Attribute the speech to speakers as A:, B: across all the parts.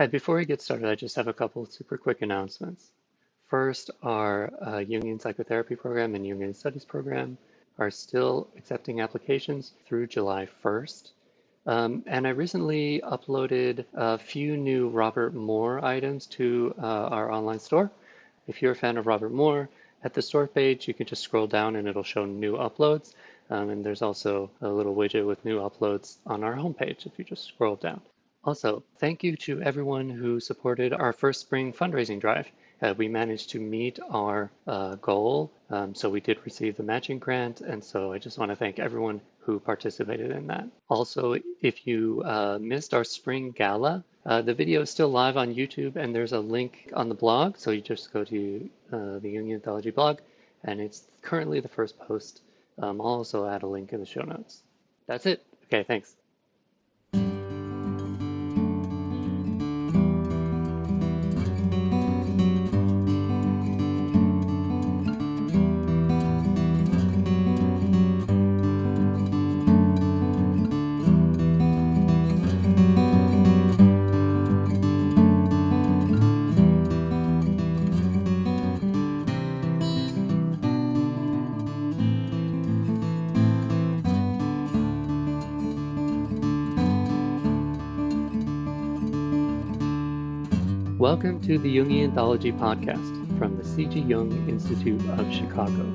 A: Hi, before we get started, I just have a couple of super quick announcements. First, our Jungian psychotherapy program and Jungian studies program are still accepting applications through July 1st. And I recently uploaded a few new Robert Moore items to our online store. If you're a fan of Robert Moore, at the store page, you can just scroll down and it'll show new uploads. And there's also a little widget with new uploads on our homepage if you just scroll down. Also, thank you to everyone who supported our first spring fundraising drive. We managed to meet our goal, so we did receive the matching grant, and so I just want to thank everyone who participated in that. Also, if you missed our spring gala, the video is still live on YouTube, and there's a link on the blog, so you just go to the Jungian Anthology blog, and it's currently the first post. I'll also add a link in the show notes. That's it. Okay, thanks. Welcome to the Jungian Anthology podcast from the C.G. Jung Institute of Chicago.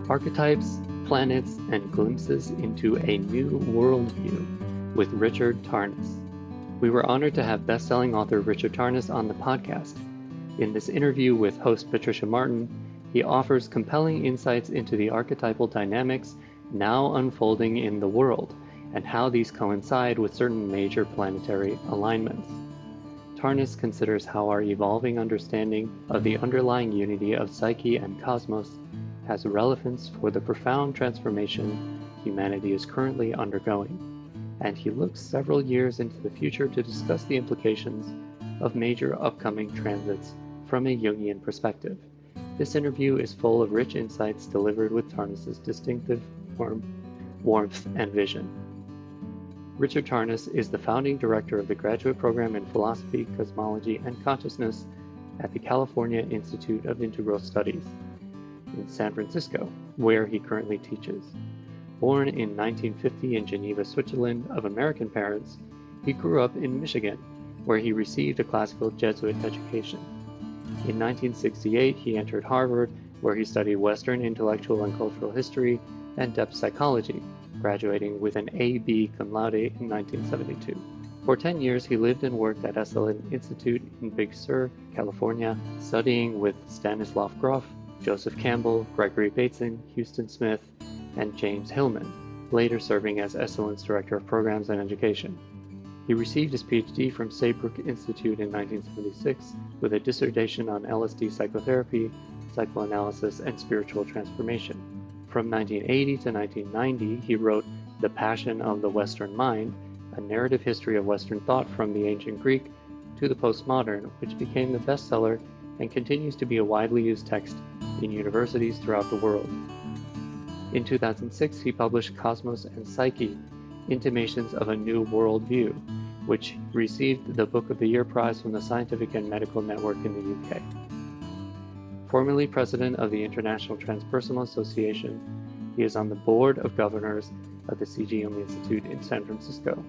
A: Archetypes, planets, and glimpses into a new worldview with Richard Tarnas. We were honored to have best-selling author Richard Tarnas on the podcast. In this interview with host Patricia Martin, he offers compelling insights into the archetypal dynamics now unfolding in the world and how these coincide with certain major planetary alignments. Tarnas considers how our evolving understanding of the underlying unity of psyche and cosmos has relevance for the profound transformation humanity is currently undergoing, and he looks several years into the future to discuss the implications of major upcoming transits from a Jungian perspective. This interview is full of rich insights delivered with Tarnas' distinctive warmth and vision. Richard Tarnas is the founding director of the graduate program in philosophy, cosmology, and consciousness at the California Institute of Integral Studies in San Francisco, where he currently teaches. Born in 1950 in Geneva, Switzerland, of American parents, he grew up in Michigan, where he received a classical Jesuit education. In 1968, he entered Harvard, where he studied Western intellectual and cultural history and depth psychology, graduating with an A.B. cum laude in 1972. For 10 years, he lived and worked at Esalen Institute in Big Sur, California, studying with Stanislav Grof, Joseph Campbell, Gregory Bateson, Huston Smith, and James Hillman, later serving as Esalen's Director of Programs and Education. He received his Ph.D. from Saybrook Institute in 1976 with a dissertation on LSD psychotherapy, psychoanalysis, and spiritual transformation. From 1980 to 1990, he wrote The Passion of the Western Mind, a narrative history of Western thought from the ancient Greek to the postmodern, which became the bestseller and continues to be a widely used text in universities throughout the world. In 2006, he published Cosmos and Psyche, Intimations of a New Worldview, which received the Book of the Year prize from the Scientific and Medical Network in the UK. Formerly president of the International Transpersonal Association, he is on the board of governors of the C.G. Jung Institute in San Francisco.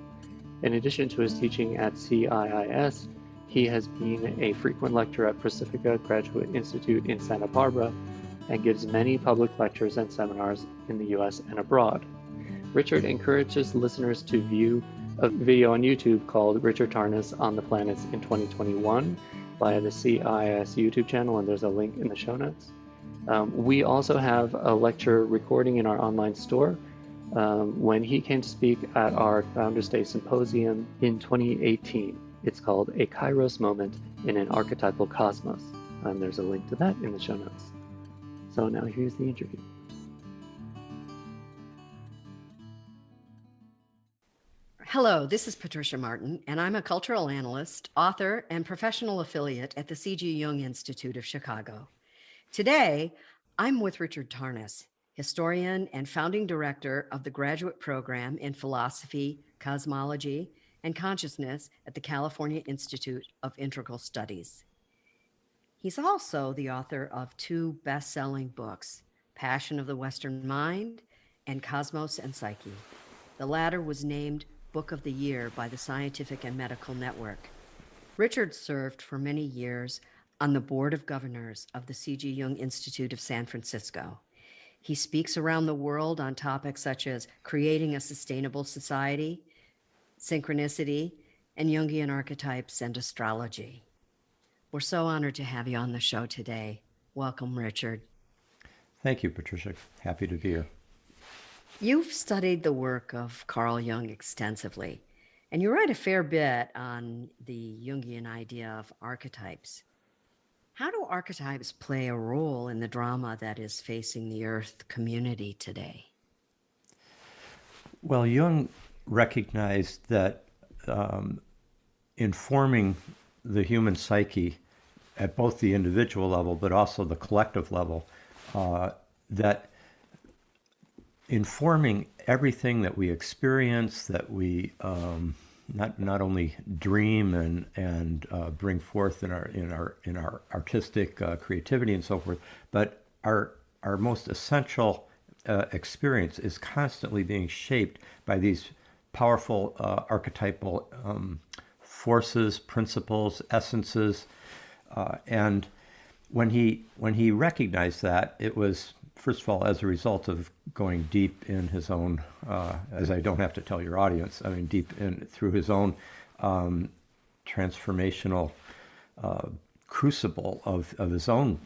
A: In addition to his teaching at CIIS, he has been a frequent lecturer at Pacifica Graduate Institute in Santa Barbara and gives many public lectures and seminars in the US and abroad. Richard encourages listeners to view a video on YouTube called Richard Tarnas on the Planets in 2021 via the CIIS YouTube channel, and there's a link in the show notes. We also have a lecture recording in our online store when he came to speak at our Founders Day Symposium in 2018. It's called A Kairos Moment in an Archetypal Cosmos, and there's a link to that in the show notes. So now here's the interview.
B: Hello, this is Patricia Martin, and I'm a cultural analyst, author, and professional affiliate at the C.G. Jung Institute of Chicago. Today, I'm with Richard Tarnas, historian and founding director of the graduate program in philosophy, cosmology, and Consciousness at the California Institute of Integral Studies. He's also the author of 2 best-selling books, Passion of the Western Mind and Cosmos and Psyche. The latter was named Book of the Year by the Scientific and Medical Network. Richard served for many years on the Board of Governors of the C.G. Jung Institute of San Francisco. He speaks around the world on topics such as creating a sustainable society, synchronicity, and Jungian archetypes and astrology. We're so honored to have you on the show today. Welcome, Richard.
C: Thank you, Patricia. Happy to be here.
B: You've studied the work of Carl Jung extensively, and you write a fair bit on the Jungian idea of archetypes. How do archetypes play a role in the drama that is facing the Earth community today?
C: Well, Jung recognized that informing the human psyche at both the individual level but also the collective level, that informing everything that we experience, that we not only dream and bring forth in our artistic creativity and so forth, but our most essential experience is constantly being shaped by these powerful archetypal forces, principles, essences, and when he recognized that, it was, first of all, as a result of going deep in his own, as I don't have to tell your audience, I mean, deep in through his own transformational crucible of his own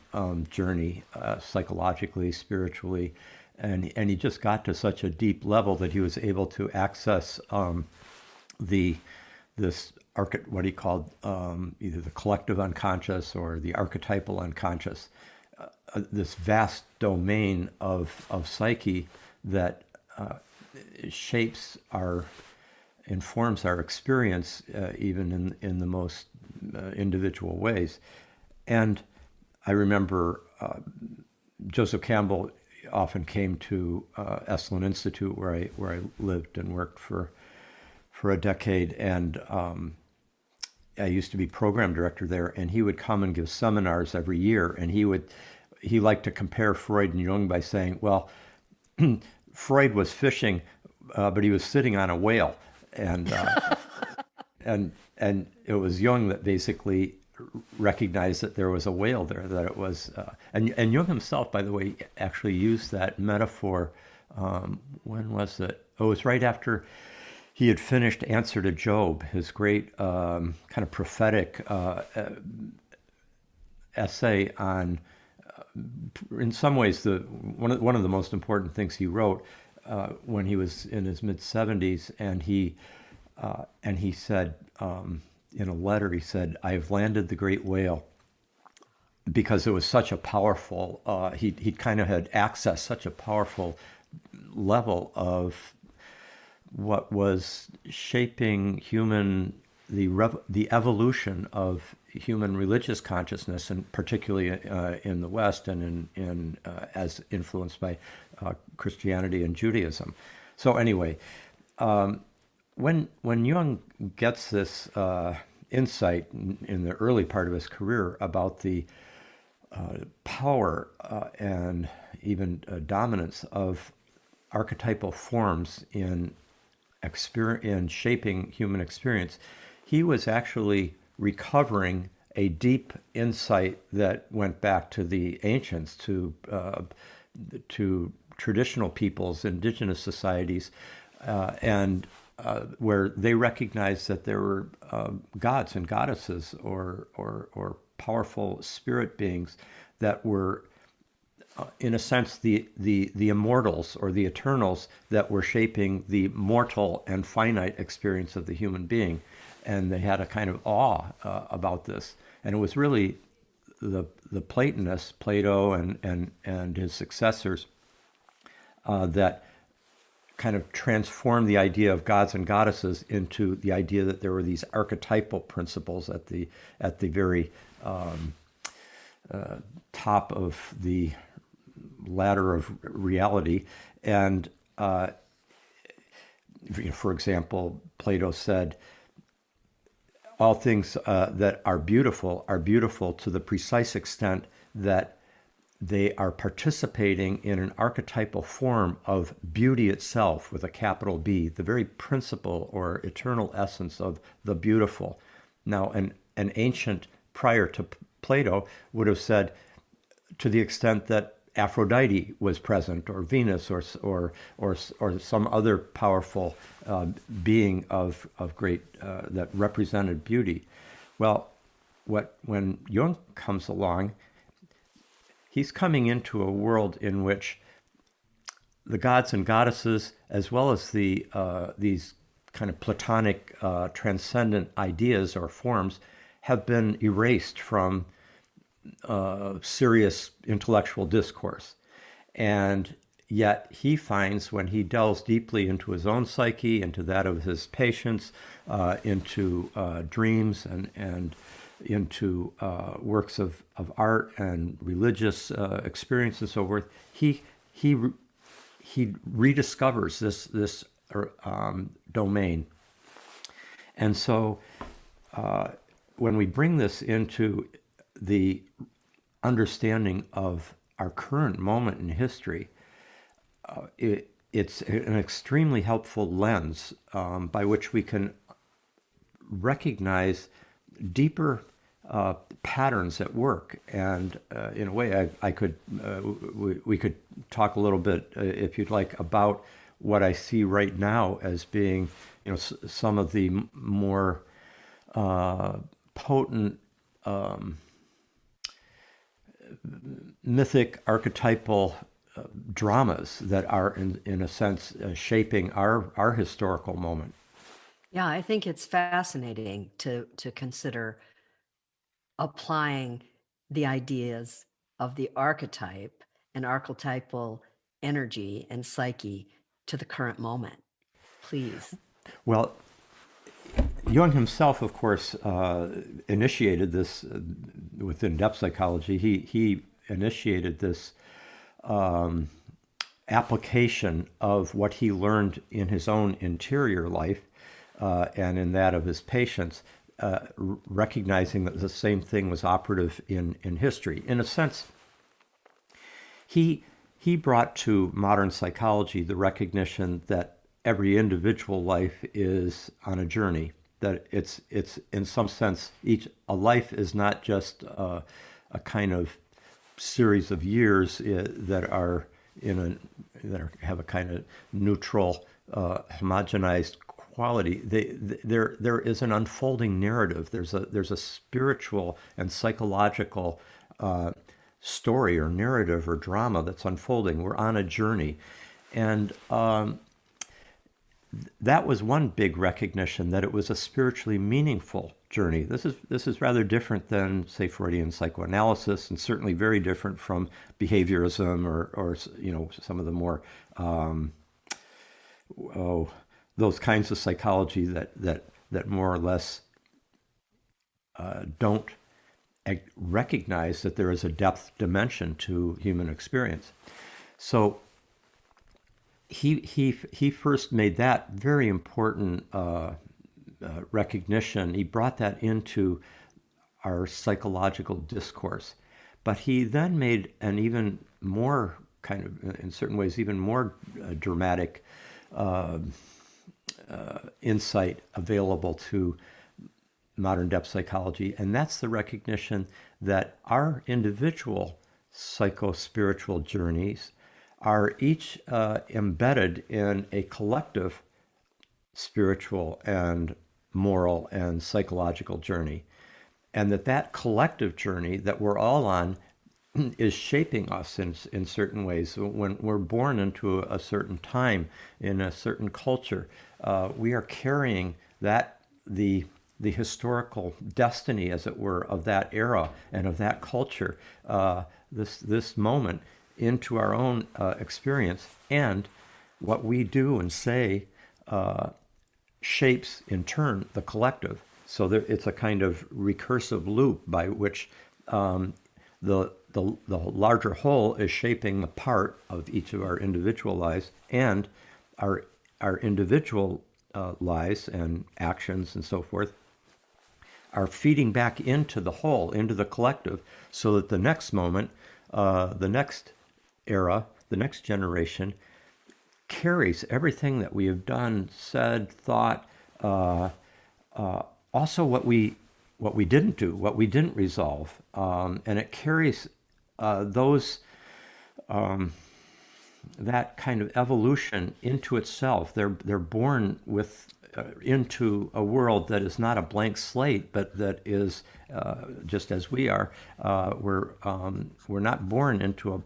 C: journey, psychologically, spiritually, and he just got to such a deep level that he was able to access what he called either the collective unconscious or the archetypal unconscious, this vast domain of psyche that informs our experience even in the most individual ways. And I remember Joseph Campbell often came to Esalen Institute where I lived and worked for a decade, and I used to be program director there, and he would come and give seminars every year, and he liked to compare Freud and Jung by saying, well, Freud was fishing, but he was sitting on a whale, and and it was Jung that basically recognized that there was a whale there, that it was, and Jung himself, by the way, actually used that metaphor. When was it? Oh, it was right after he had finished Answer to Job, his great kind of prophetic essay on, in some ways, one of the most important things he wrote when he was in his mid-70s, and he said in a letter, he said, "I've landed the great whale," because it was such a powerful. He kind of had accessed such a powerful level of what was shaping the evolution of human religious consciousness, and particularly in the West, and in as influenced by Christianity and Judaism. So anyway, when Jung gets this insight in the early part of his career about the power and even dominance of archetypal forms in shaping human experience, he was actually recovering a deep insight that went back to the ancients, to traditional peoples, indigenous societies, and where they recognized that there were gods and goddesses or powerful spirit beings that were, in a sense, the immortals or the eternals that were shaping the mortal and finite experience of the human being. And they had a kind of awe about this. And it was really the Platonists, Plato and his successors, that kind of transformed the idea of gods and goddesses into the idea that there were these archetypal principles at the very top of the ladder of reality. And for example, Plato said all things that are beautiful to the precise extent that they are participating in an archetypal form of beauty itself with a capital B, the very principle or eternal essence of the beautiful. Now, an ancient prior to Plato would have said, to the extent that Aphrodite was present, or Venus, or some other powerful being of great that represented beauty. Well, when Jung comes along, he's coming into a world in which the gods and goddesses, as well as these kind of Platonic transcendent ideas or forms, have been erased from serious intellectual discourse. And yet he finds, when he delves deeply into his own psyche, into that of his patients, into dreams and into works of art and religious experience and so forth, he rediscovers this domain. And so when we bring this into the understanding of our current moment in history, it's an extremely helpful lens by which we can recognize deeper patterns at work. And in a way, we could talk a little bit, if you'd like, about what I see right now as being, some of the more potent mythic archetypal dramas that are in a sense shaping our historical moment.
B: Yeah, I think it's fascinating to consider applying the ideas of the archetype and archetypal energy and psyche to the current moment. Please.
C: Well, Jung himself, of course, initiated this within depth psychology. He initiated this application of what he learned in his own interior life and in that of his patients, recognizing that the same thing was operative in history. In a sense, he brought to modern psychology the recognition that every individual life is on a journey, that it's in some sense, a life is not just a kind of series of years that have a kind of neutral, homogenized quality. There is an unfolding narrative. There's a spiritual and psychological story or narrative or drama that's unfolding. We're on a journey, and that was one big recognition, that it was a spiritually meaningful journey. This is rather different than, say, Freudian psychoanalysis, and certainly very different from behaviorism or some of the more those kinds of psychology that more or less don't recognize that there is a depth dimension to human experience. So he first made that very important recognition. He brought that into our psychological discourse, but he then made an even more kind of, in certain ways, even more dramatic insight available to modern depth psychology, and that's the recognition that our individual psycho-spiritual journeys are each embedded in a collective spiritual and moral and psychological journey, and that collective journey that we're all on is shaping us in certain ways. When we're born into a certain time in a certain culture, we are carrying the historical destiny, as it were, of that era and of that culture, this moment, into our own experience, and what we do and say shapes in turn the collective. So it's a kind of recursive loop by which the larger whole is shaping the part of each of our individual lives, and our individual lives and actions and so forth are feeding back into the whole, into the collective, so that the next moment, the next era, the next generation carries everything that we have done, said, thought, also what we didn't do, what we didn't resolve, and it carries those that kind of evolution into itself. They're born with into a world that is not a blank slate, but that is just as we are. We're not born into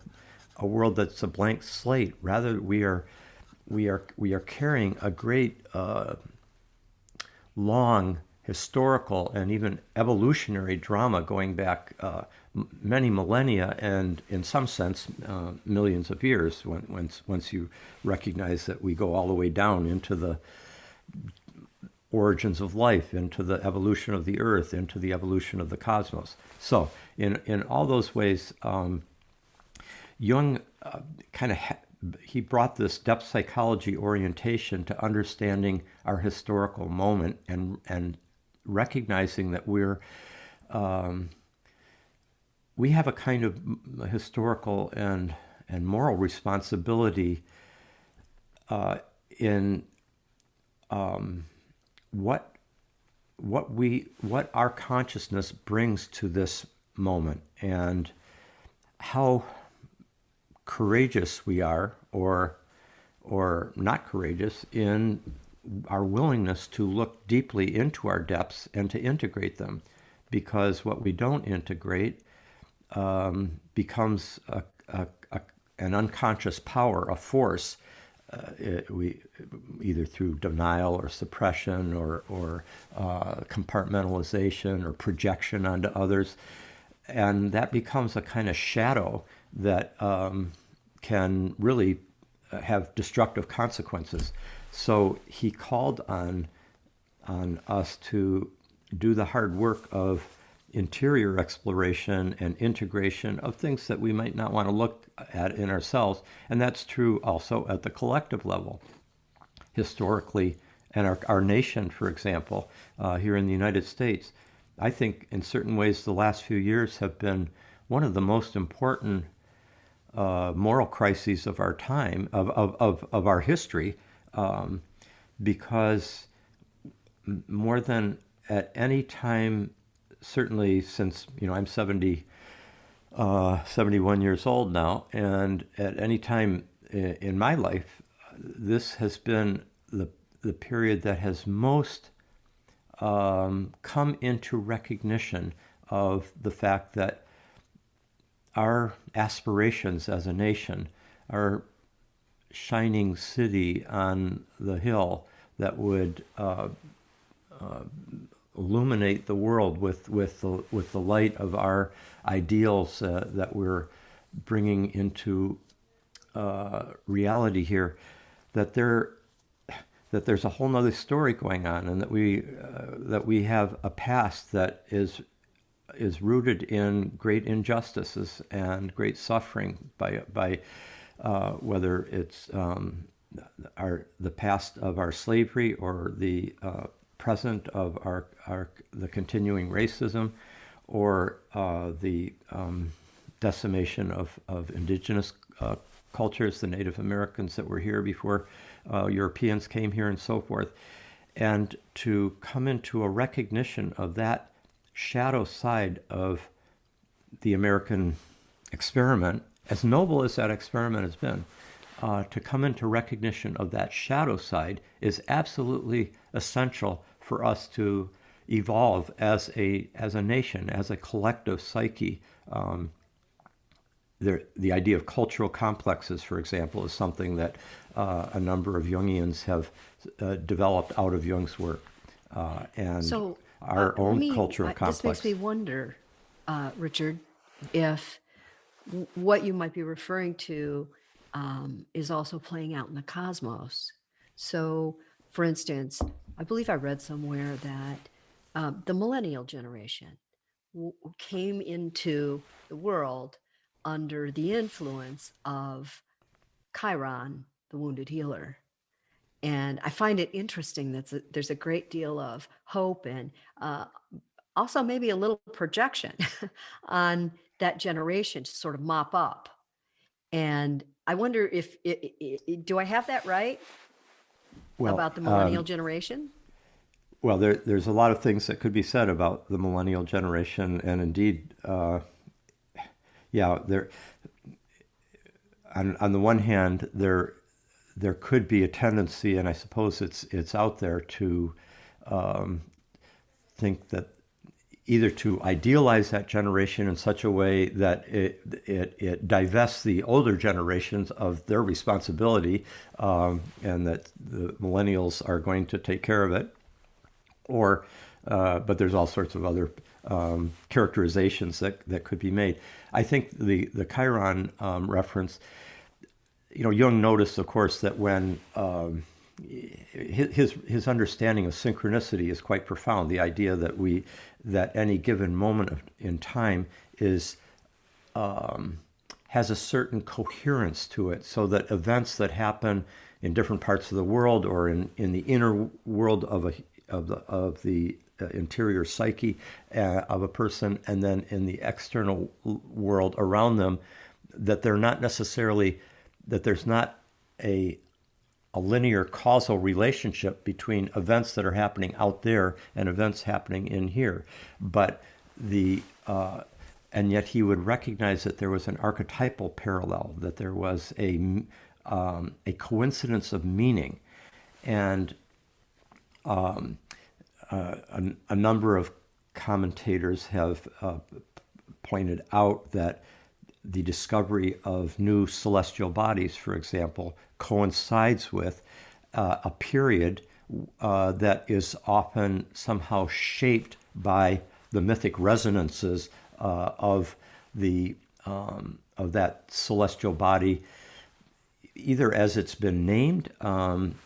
C: a world that's a blank slate. Rather, we are carrying a great long historical and even evolutionary drama going back many millennia, and in some sense millions of years, once you recognize that we go all the way down into the origins of life, into the evolution of the earth, into the evolution of the cosmos. So in all those ways, Jung he brought this depth psychology orientation to understanding our historical moment, and recognizing that we have a kind of historical and moral responsibility in what our consciousness brings to this moment, and how courageous we are, or not courageous, in our willingness to look deeply into our depths and to integrate them. Because what we don't integrate becomes an unconscious power, a force, we either through denial or suppression or compartmentalization or projection onto others, and that becomes a kind of shadow that can really have destructive consequences. So he called on us to do the hard work of interior exploration and integration of things that we might not want to look at in ourselves. And that's true also at the collective level. Historically, and our nation, for example, here in the United States, I think in certain ways the last few years have been one of the most important moral crises of our time, of our history, because more than at any time, certainly since, I'm 71 years old now, and at any time in my life, this has been the period that has most come into recognition of the fact that our aspirations as a nation, our shining city on the hill that would illuminate the world with the light of our ideals that we're bringing into reality here, that there's a whole nother story going on, and that we have a past that is rooted in great injustices and great suffering by whether it's the past of our slavery, or the present of the continuing racism, or the decimation of indigenous cultures, the Native Americans that were here before Europeans came here, and so forth. And to come into a recognition of that shadow side of the American experiment, as noble as that experiment has been, to come into recognition of that shadow side is absolutely essential for us to evolve as a nation, as a collective psyche. The idea of cultural complexes, for example, is something that a number of Jungians have developed out of Jung's work, and
B: So
C: our own cultural complex.
B: This makes me wonder, Richard, if what you might be referring to is also playing out in the cosmos. So, for instance, I believe I read somewhere that the millennial generation came into the world under the influence of Chiron, the wounded healer. And I find it interesting that there's a great deal of hope and also maybe a little projection on that generation to sort of mop up. And I wonder if, do I have that right
C: Well,
B: about the millennial generation?
C: well, there's a lot of things that could be said about the millennial generation, and indeed, yeah, there. On the one hand, there could be a tendency, and I suppose it's out there, to think that either to idealize that generation in such a way that it divests the older generations of their responsibility, and that the millennials are going to take care of it, or but there's all sorts of other characterizations that could be made. I think the Chiron reference, Jung noticed, of course, that when his understanding of synchronicity is quite profound. The idea that any given moment in time is has a certain coherence to it, so that events that happen in different parts of the world, or in the inner world of the interior psyche of a person, and then in the external world around them, that they're not necessarily, that there's not a linear causal relationship between events that are happening out there and events happening in here, but and yet he would recognize that there was an archetypal parallel, that there was a coincidence of meaning, and a number of commentators have pointed out that the discovery of new celestial bodies, for example, coincides with a period that is often somehow shaped by the mythic resonances of that celestial body, either as it's been named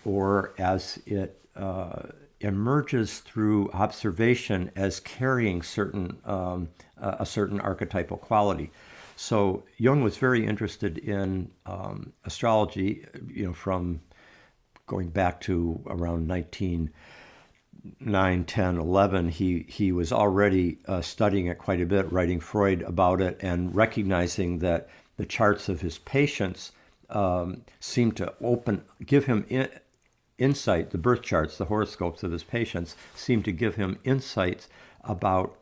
C: or as it emerges through observation as carrying a certain archetypal quality. So Jung was very interested in astrology, from going back to around 1909, 10, 11. He was already studying it quite a bit, writing Freud about it, and recognizing that the charts of his patients seemed to give him insight. The birth charts, the horoscopes of his patients, seemed to give him insights about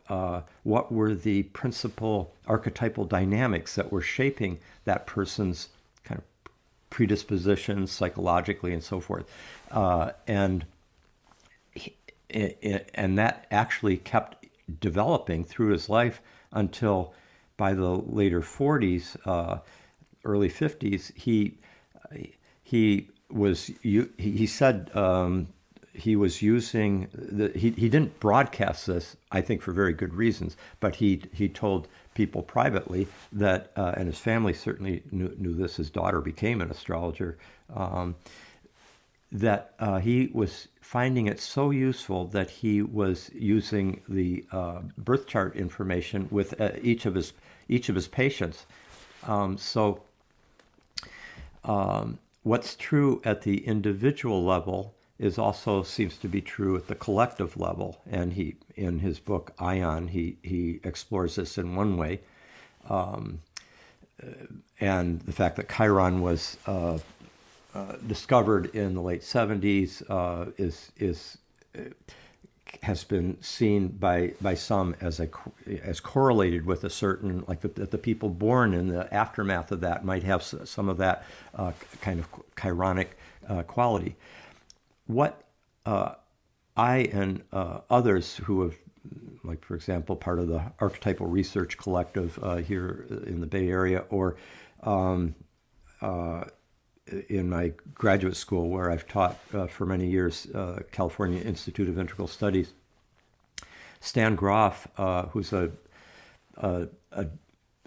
C: what were the principal archetypal dynamics that were shaping that person's kind of predispositions psychologically and so forth. And that actually kept developing through his life until by the later 40s, early 50s, he said he was using he didn't broadcast this, I think, for very good reasons, but he told people privately that, and his family certainly knew this, his daughter became an astrologer, that he was finding it so useful that he was using the birth chart information with each of his patients. What's true at the individual level also seems to be true at the collective level, and he, in his book Ion, he explores this in one way, and the fact that Chiron was discovered in the late 70s has been seen by some as correlated with a certain, like that the people born in the aftermath of that might have some of that kind of chironic quality. What I and others who have, like, for example, part of the Archetypal Research Collective here in the Bay Area, or in my graduate school where I've taught for many years, California Institute of Integral Studies, Stan Grof, who's a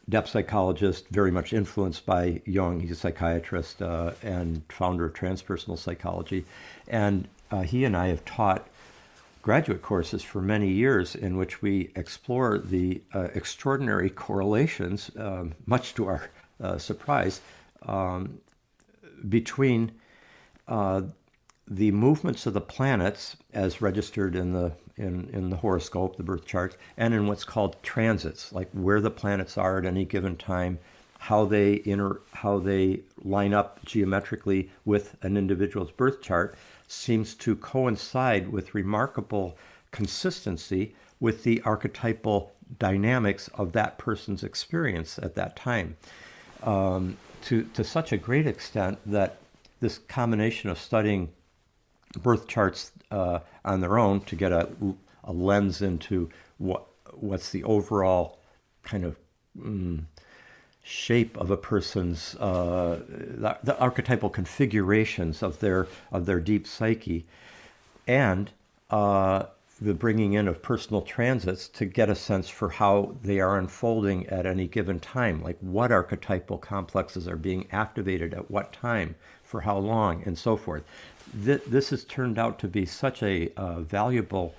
C: depth psychologist, very much influenced by Jung. He's a psychiatrist and founder of transpersonal psychology. And he and I have taught graduate courses for many years in which we explore the extraordinary correlations, much to our surprise, between the movements of the planets as registered in in the horoscope, the birth charts, and in what's called transits, like where the planets are at any given time, how they line up geometrically with an individual's birth chart, seems to coincide with remarkable consistency with the archetypal dynamics of that person's experience at that time, to such a great extent that this combination of studying birth charts on their own to get a lens into what's the overall kind of shape of a person's the archetypal configurations of their deep psyche, and the bringing in of personal transits to get a sense for how they are unfolding at any given time, like what archetypal complexes are being activated at what time, for how long, and so forth. This has turned out to be such a valuable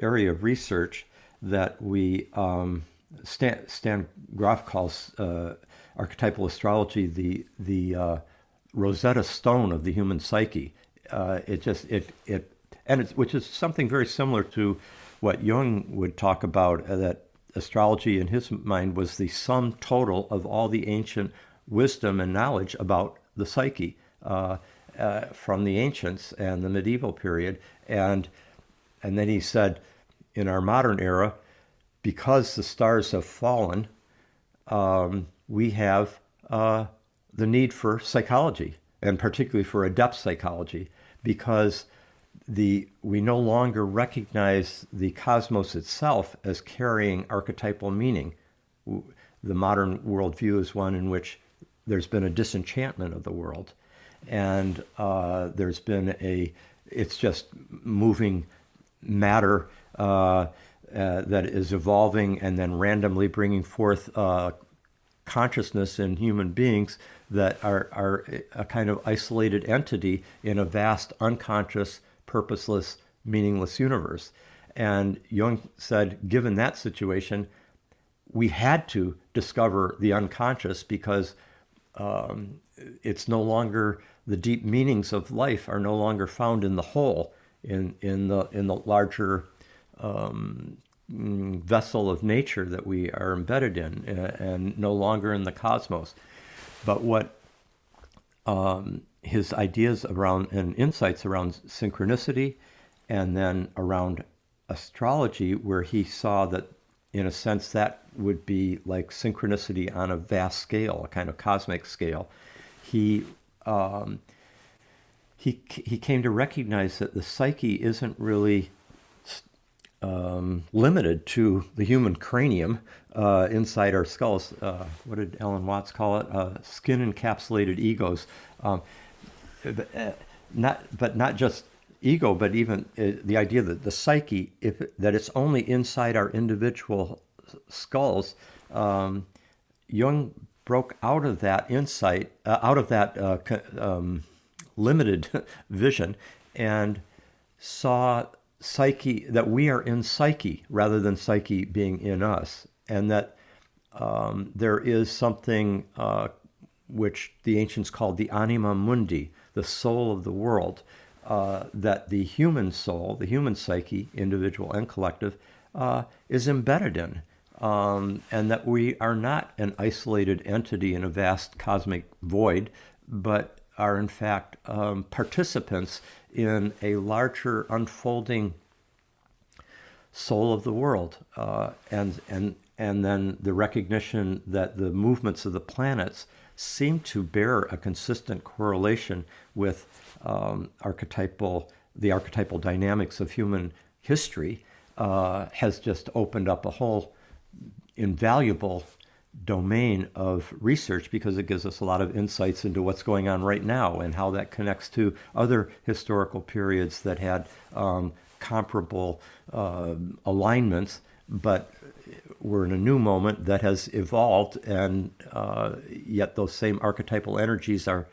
C: area of research that we Stan Grof calls archetypal astrology the Rosetta Stone of the human psyche. Which is something very similar to what Jung would talk about, that astrology in his mind was the sum total of all the ancient wisdom and knowledge about the psyche from the ancients and the medieval period. And then he said, in our modern era, because the stars have fallen, we have the need for psychology, and particularly for adept psychology, because we no longer recognize the cosmos itself as carrying archetypal meaning. The modern worldview is one in which there's been a disenchantment of the world, and there's been it's just moving matter that is evolving and then randomly bringing forth consciousness in human beings that are a kind of isolated entity in a vast, unconscious, purposeless, meaningless universe. And Jung said, given that situation, we had to discover the unconscious, because it's no longer, the deep meanings of life are no longer found in the whole, in the larger vessel of nature that we are embedded in, and no longer in the cosmos. But what his ideas around and insights around synchronicity, and then around astrology, where he saw that, in a sense, that would be like synchronicity on a vast scale, a kind of cosmic scale. He came to recognize that the psyche isn't really limited to the human cranium inside our skulls. What did Alan Watts call it? Skin-encapsulated egos. Not just ego, but even the idea that the psyche, that it's only inside our individual skulls. Jung broke out of that insight, out of that limited vision, and saw psyche, that we are in psyche rather than psyche being in us, and that there is something which the ancients called the anima mundi, the soul of the world, that the human soul, the human psyche, individual and collective, is embedded in, and that we are not an isolated entity in a vast cosmic void, but are in fact participants in a larger unfolding soul of the world, and then the recognition that the movements of the planets seem to bear a consistent correlation with the archetypal dynamics of human history, has just opened up a whole invaluable domain of research, because it gives us a lot of insights into what's going on right now and how that connects to other historical periods that had comparable alignments, but we're in a new moment that has evolved, and yet those same archetypal energies are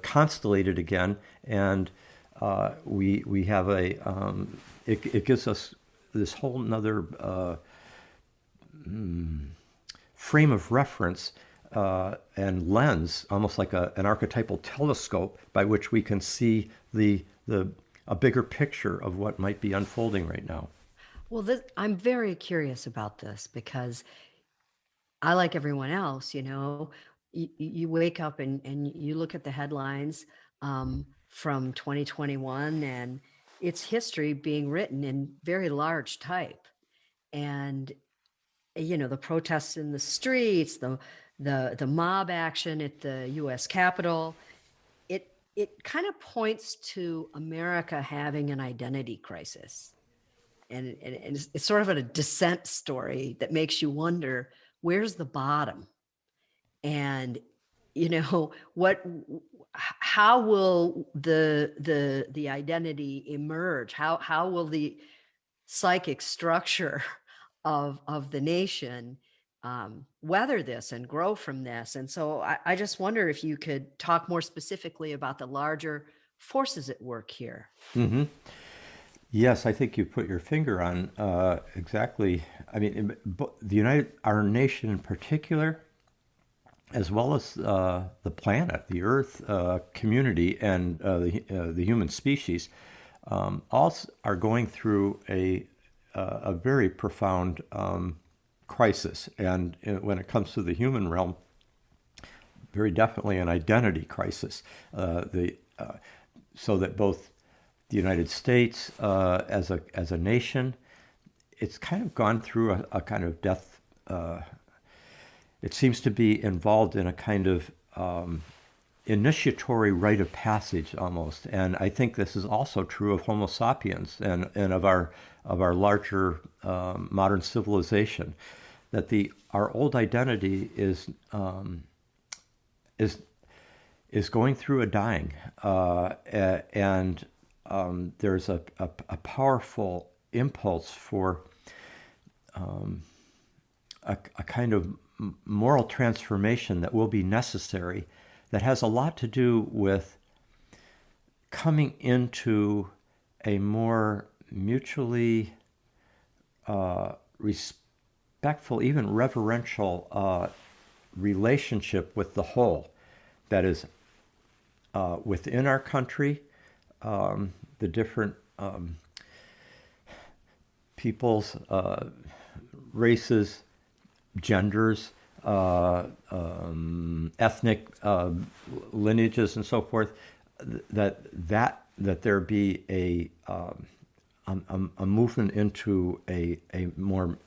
C: constellated again, and we have it gives us this whole nother frame of reference and lens, almost like an archetypal telescope by which we can see a bigger picture of what might be unfolding right now.
B: Well, I'm very curious about this because I, like everyone else, you wake up and you look at the headlines from 2021, and it's history being written in very large type. And, the protests in the streets, the mob action at the U.S. Capitol, it kind of points to America having an identity crisis. And it's sort of a descent story that makes you wonder, where's the bottom? And how will the identity emerge? How will the psychic structure of the nation weather this and grow from this? And so I just wonder if you could talk more specifically about the larger forces at work here.
C: Mm-hmm. Yes, I think you put your finger on exactly. I mean, our nation in particular, as well as the planet, the Earth community, and the human species, all are going through a very profound crisis. And when it comes to the human realm, very definitely an identity crisis. So that both the United States as a nation, it's kind of gone through a kind of death. It seems to be involved in a kind of initiatory rite of passage almost, and I think this is also true of Homo sapiens and of our larger modern civilization. That our old identity is going through a dying, and there's a powerful impulse for a kind of moral transformation that will be necessary, that has a lot to do with coming into a more mutually respectful, even reverential relationship with the whole. That is within our country, the different peoples, races, genders, ethnic lineages, and so forth. That there be a movement into a more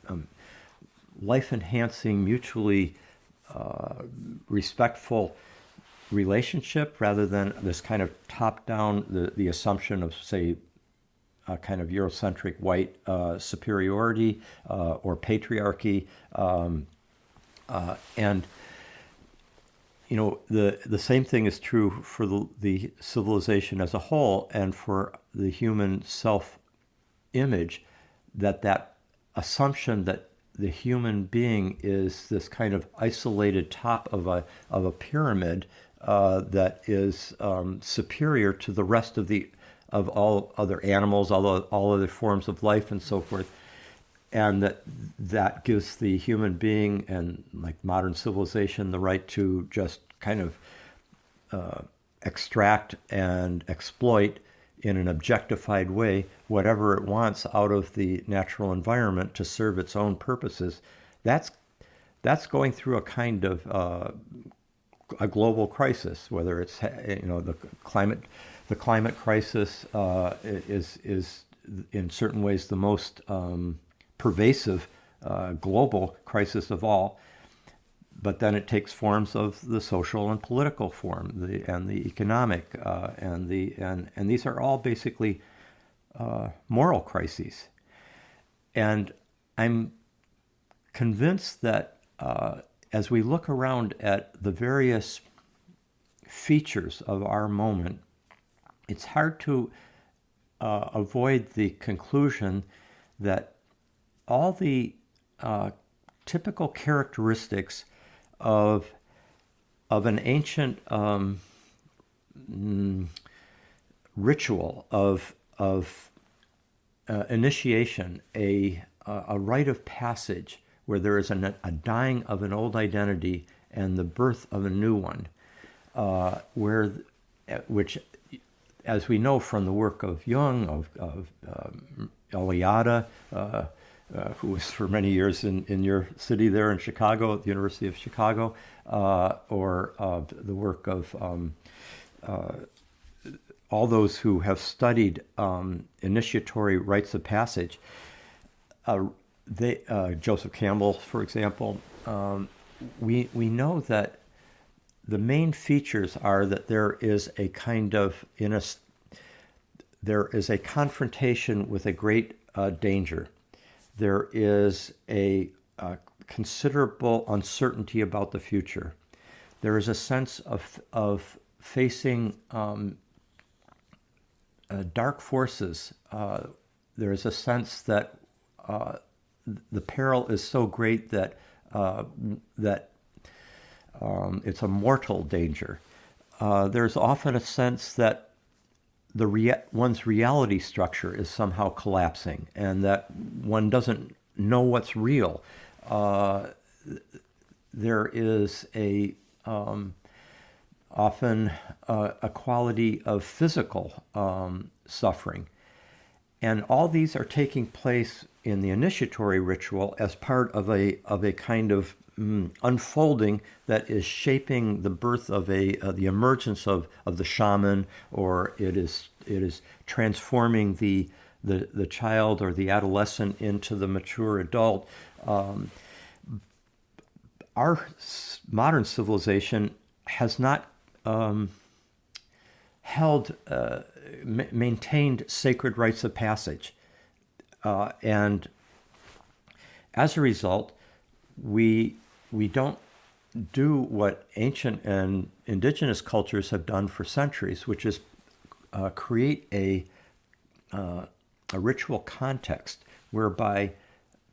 C: life-enhancing, mutually respectful relationship, rather than this kind of top-down, the assumption of, say, a kind of Eurocentric white superiority or patriarchy. And the same thing is true for the civilization as a whole, and for the human self-image, that assumption that the human being is this kind of isolated top of a pyramid that is superior to the rest of all other animals, all other forms of life, and so forth. And that gives the human being, and like modern civilization, the right to just kind of extract and exploit in an objectified way whatever it wants out of the natural environment to serve its own purposes. That's going through a kind of a global crisis, whether it's the climate crisis is in certain ways the most pervasive global crisis of all, but then it takes forms of the social and political form, and the economic, and these are all basically moral crises. And I'm convinced that as we look around at the various features of our moment, it's hard to avoid the conclusion that all the typical characteristics of an ancient ritual of initiation, a rite of passage, where there is a dying of an old identity and the birth of a new one, which as we know from the work of Jung, of Eliade, who was for many years in your city there in Chicago, at the University of Chicago, or the work of all those who have studied initiatory rites of passage, Joseph Campbell, for example, we know that the main features are that there is a kind of there is a confrontation with a great danger. There is a considerable uncertainty about the future. There is a sense of facing dark forces. There is a sense that the peril is so great that it's a mortal danger. There's often a sense that one's reality structure is somehow collapsing, and that one doesn't know what's real. There is often a quality of physical suffering, and all these are taking place in the initiatory ritual as part of a kind of unfolding that is shaping the birth of the emergence of the shaman, or it is transforming the child or the adolescent into the mature adult. Our modern civilization has not maintained sacred rites of passage, and as a result, we don't do what ancient and indigenous cultures have done for centuries, which is create a ritual context whereby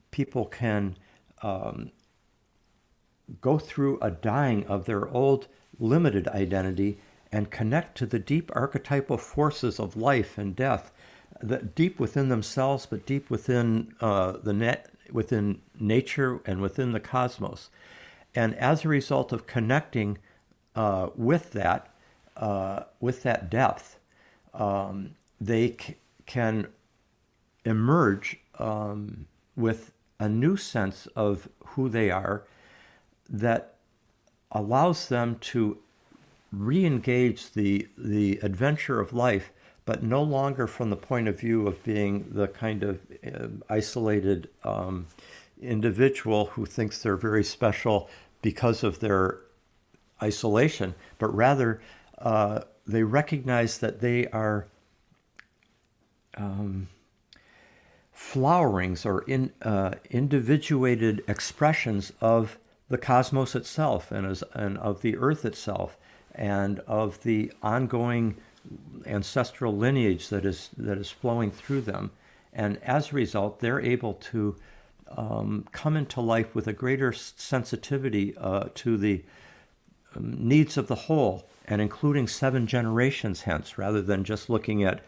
C: people can go through a dying of their old limited identity and connect to the deep archetypal forces of life and death, that deep within themselves, but deep within within nature and within the cosmos. And as a result of connecting with that depth, they can emerge with a new sense of who they are that allows them to re-engage the adventure of life, but no longer from the point of view of being the kind of isolated individual who thinks they're very special because of their isolation, but rather they recognize that they are flowerings or individuated expressions of the cosmos itself and of the earth itself, and of the ongoing ancestral lineage that is flowing through them. And as a result, they're able to come into life with a greater sensitivity to the needs of the whole, and including 7 generations hence, rather than just looking at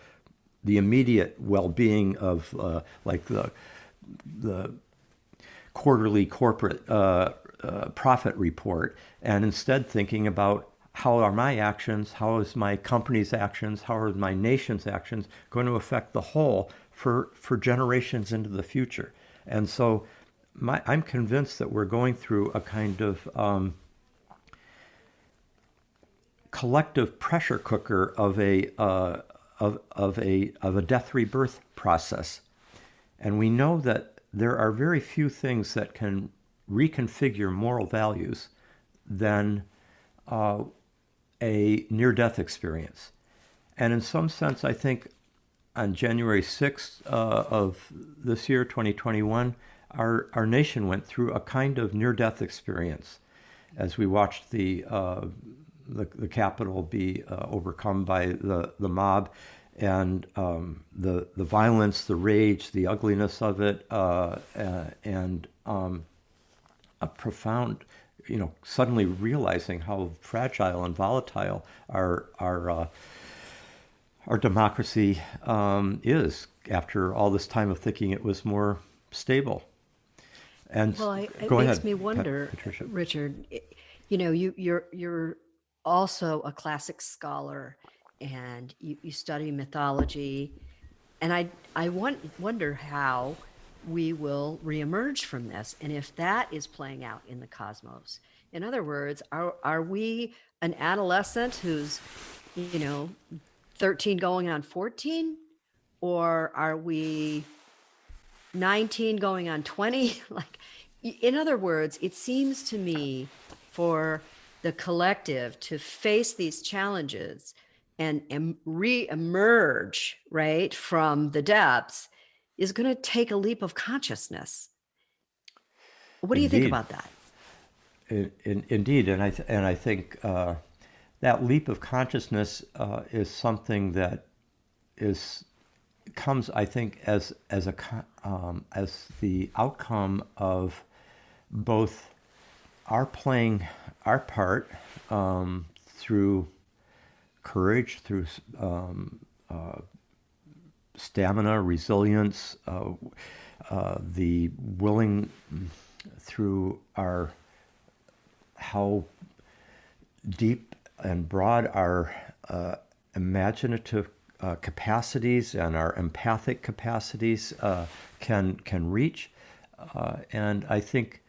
C: the immediate well-being of like the quarterly corporate profit report, and instead thinking about how are my actions, how is my company's actions, how are my nation's actions going to affect the whole for generations into the future. And so I'm convinced that we're going through a kind of collective pressure cooker of a death rebirth process. And we know that there are very few things that can reconfigure moral values than a near-death experience. And in some sense, I think on January 6th of this year, 2021, our nation went through a kind of near-death experience as we watched the Capitol be overcome by the mob, and the violence, the rage, the ugliness of it, and a profound, suddenly realizing how fragile and volatile our democracy is after all this time of thinking it was more stable. And
B: well, it
C: go
B: makes
C: ahead,
B: me wonder,
C: Patricia.
B: Richard. You're also a classic scholar, and you study mythology, and I wonder how we will reemerge from this, and if that is playing out in the cosmos. In other words, are we an adolescent who's, 13 going on 14, or are we 19 going on 20? Like, in other words, it seems to me for the collective to face these challenges and re-emerge, right, from the depths is going to take a leap of consciousness. What do you think about that?
C: Indeed, and I think that leap of consciousness is something that comes, I think, as the outcome of both our playing our part through courage, through stamina, resilience, the willing through our how deep and broad our imaginative capacities and our empathic capacities can reach, and I think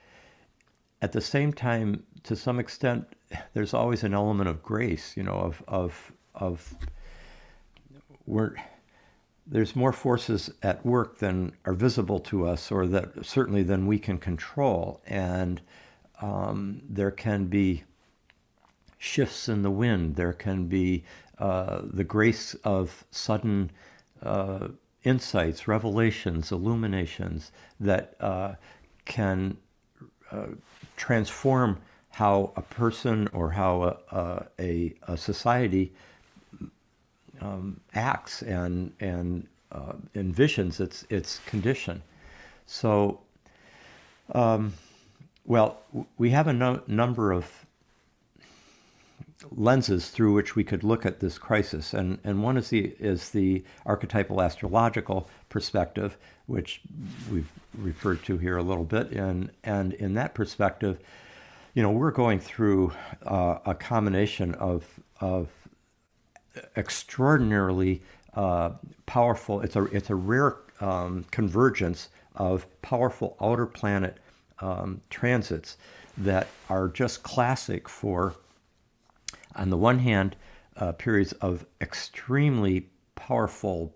C: at the same time, to some extent, there's always an element of grace, there's more forces at work than are visible to us, or that certainly than we can control, and there can be shifts in the wind. There can be the grace of sudden insights, revelations, illuminations that can transform how a person or how a society acts and envisions its condition. So, well, we have a number of lenses through which we could look at this crisis, and one is the archetypal astrological perspective, which we've referred to here a little bit, and in that perspective, we're going through a combination of extraordinarily powerful. It's a rare convergence of powerful outer planet transits that are just classic for, on the one hand, periods of extremely powerful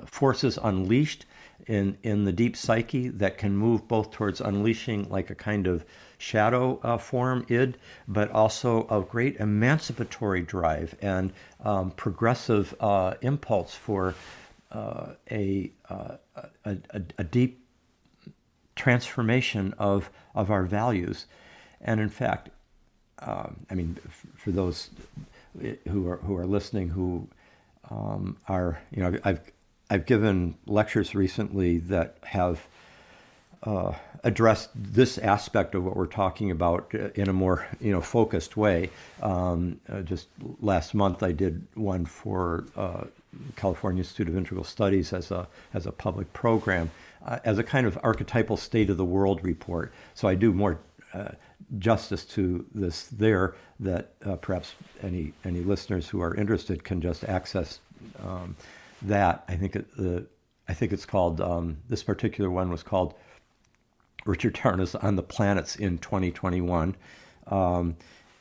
C: forces unleashed in the deep psyche that can move both towards unleashing like a kind of shadow form id, but also of great emancipatory drive and progressive impulse for a deep transformation of our values. And in fact, for those who are listening, who are, I've given lectures recently that have addressed this aspect of what we're talking about in a more focused way. Just last month, I did one for California Institute of Integral Studies as a public program, as a kind of archetypal state of the world report. So I do more justice to this there, that perhaps any listeners who are interested can just access that. I think it's called, this particular one was called Richard Tarnas on the Planets in 2021.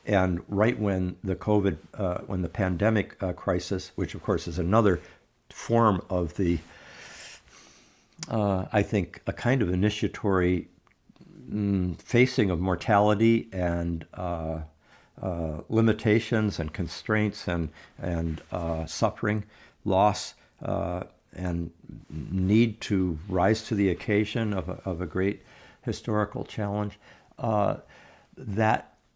C: And right when the COVID, when the pandemic crisis, which of course is another form of the, I think, a kind of initiatory facing of mortality and limitations and constraints and suffering, loss, and need to rise to the occasion of a great historical challenge.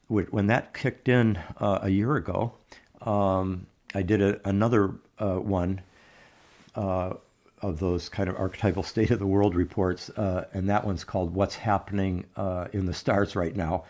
C: When that kicked in a year ago, I did another one of those kind of archetypal state of the world reports, and that one's called "What's Happening in the Stars Right Now."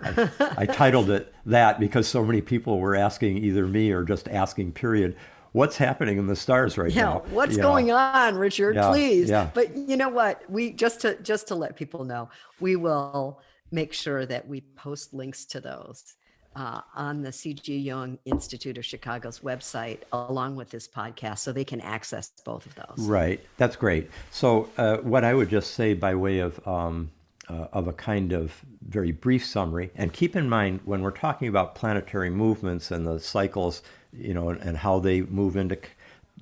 C: I titled it that because so many people were asking, either me or just asking, period, what's happening in the stars right now?
B: What's going on, Richard? Please. Yeah. But you know what? We just to let people know, we will make sure that we post links to those on the C.G. Jung Institute of Chicago's website, along with this podcast, so they can access both of those.
C: Right. That's great. So what I would just say by way of a kind of very brief summary, and keep in mind when we're talking about planetary movements and the cycles, and how they move into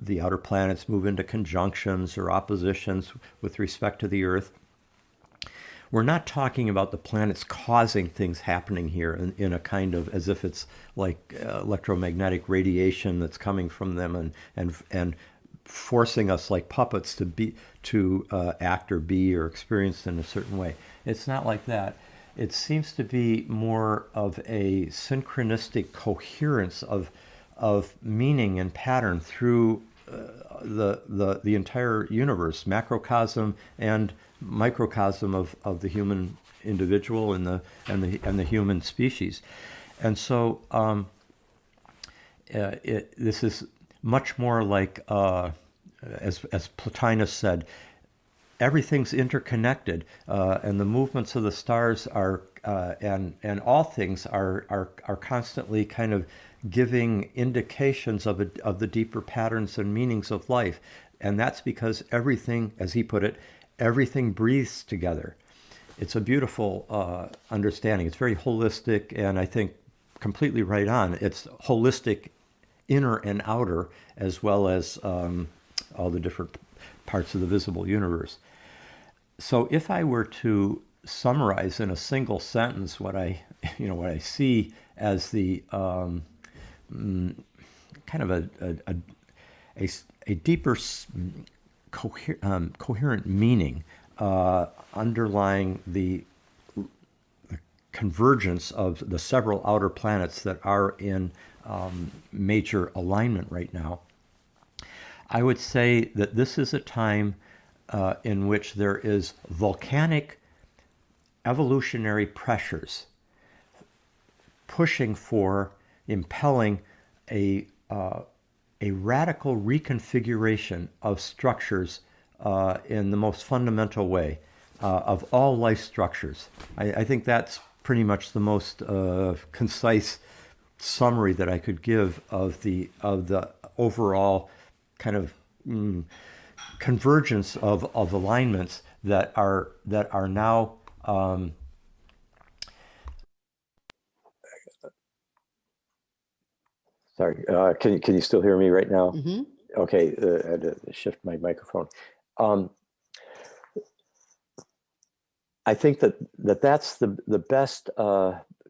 C: the outer planets, move into conjunctions or oppositions with respect to the Earth. We're not talking about the planets causing things happening here in a kind of, as if it's like electromagnetic radiation that's coming from them and forcing us like puppets to act or be or experience in a certain way. It's not like that. It seems to be more of a synchronistic coherence of meaning and pattern through the entire universe, macrocosm and microcosm of the human individual and the human species. And so this is much more like, as Plotinus said, everything's interconnected, and the movements of the stars are and all things are constantly kind of giving indications of the deeper patterns and meanings of life. And that's because everything, as he put it, everything breathes together. It's a beautiful understanding. It's very holistic, and I think completely right on. It's holistic, inner and outer, as well as all the different parts of the visible universe. So if I were to summarize in a single sentence what I see as the kind of a deeper coherent meaning underlying the convergence of the several outer planets that are in major alignment right now, I would say that this is a time in which there is volcanic evolutionary pressures pushing for, impelling a radical reconfiguration of structures in the most fundamental way of all life structures. I think that's pretty much the most concise summary that I could give of the overall kind of convergence of alignments that are now sorry, can you still hear me right now?
B: Mm-hmm.
C: Okay, I had to shift my microphone. I think that's the best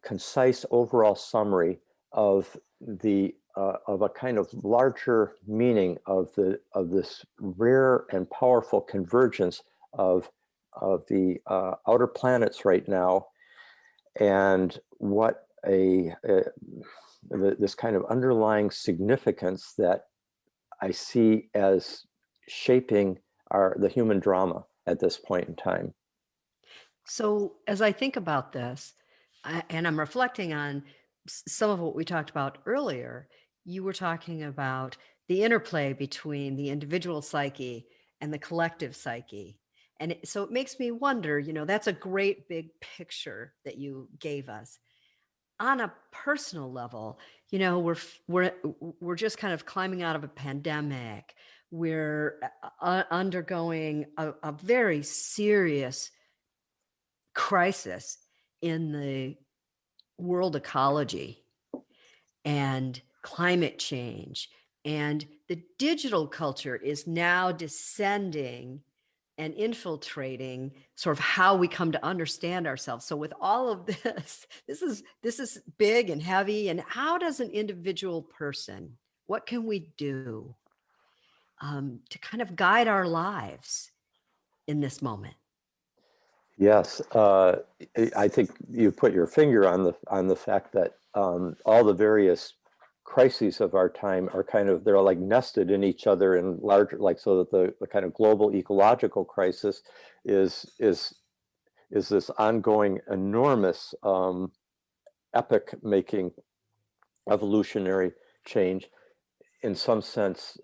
C: concise overall summary of a kind of larger meaning of this rare and powerful convergence of the outer planets right now, and what this kind of underlying significance that I see as shaping the human drama at this point in time.
B: So as I think about this, and I'm reflecting on some of what we talked about earlier, you were talking about the interplay between the individual psyche and the collective psyche. And so it makes me wonder, that's a great big picture that you gave us. On a personal level, we're just kind of climbing out of a pandemic. We're undergoing a very serious crisis in the world ecology and climate change. And the digital culture is now descending and infiltrating sort of how we come to understand ourselves. So with all of this is big and heavy. And how does an individual person, what can we do to kind of guide our lives in this moment?
C: Yes, I think you put your finger on the fact that all the various crises of our time are they're like nested in each other in larger, so that the kind of global ecological crisis is this ongoing enormous epic making evolutionary change. In some sense,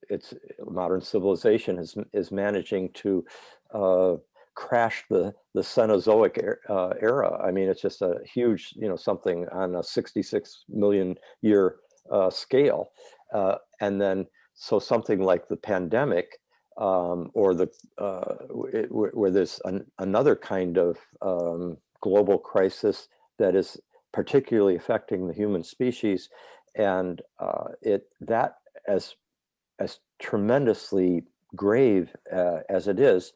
C: it's modern civilization is managing to crashed the Cenozoic era. I mean, it's just a huge, something on a 66 million year scale. And then, so something like the pandemic, or where there's another kind of global crisis that is particularly affecting the human species, and that as tremendously grave as it is,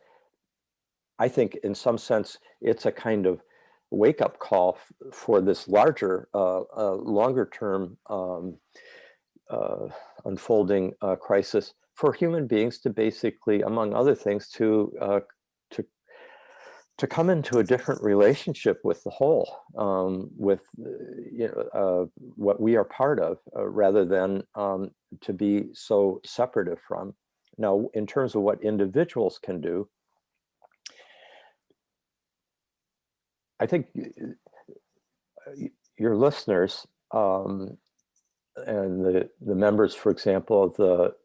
C: I think in some sense it's a kind of wake-up call for this larger, longer-term unfolding crisis for human beings to basically, among other things, to come into a different relationship with the whole, with what we are part of, rather than to be so separative from. Now, in terms of what individuals can do, I think your listeners and the members, for example, of the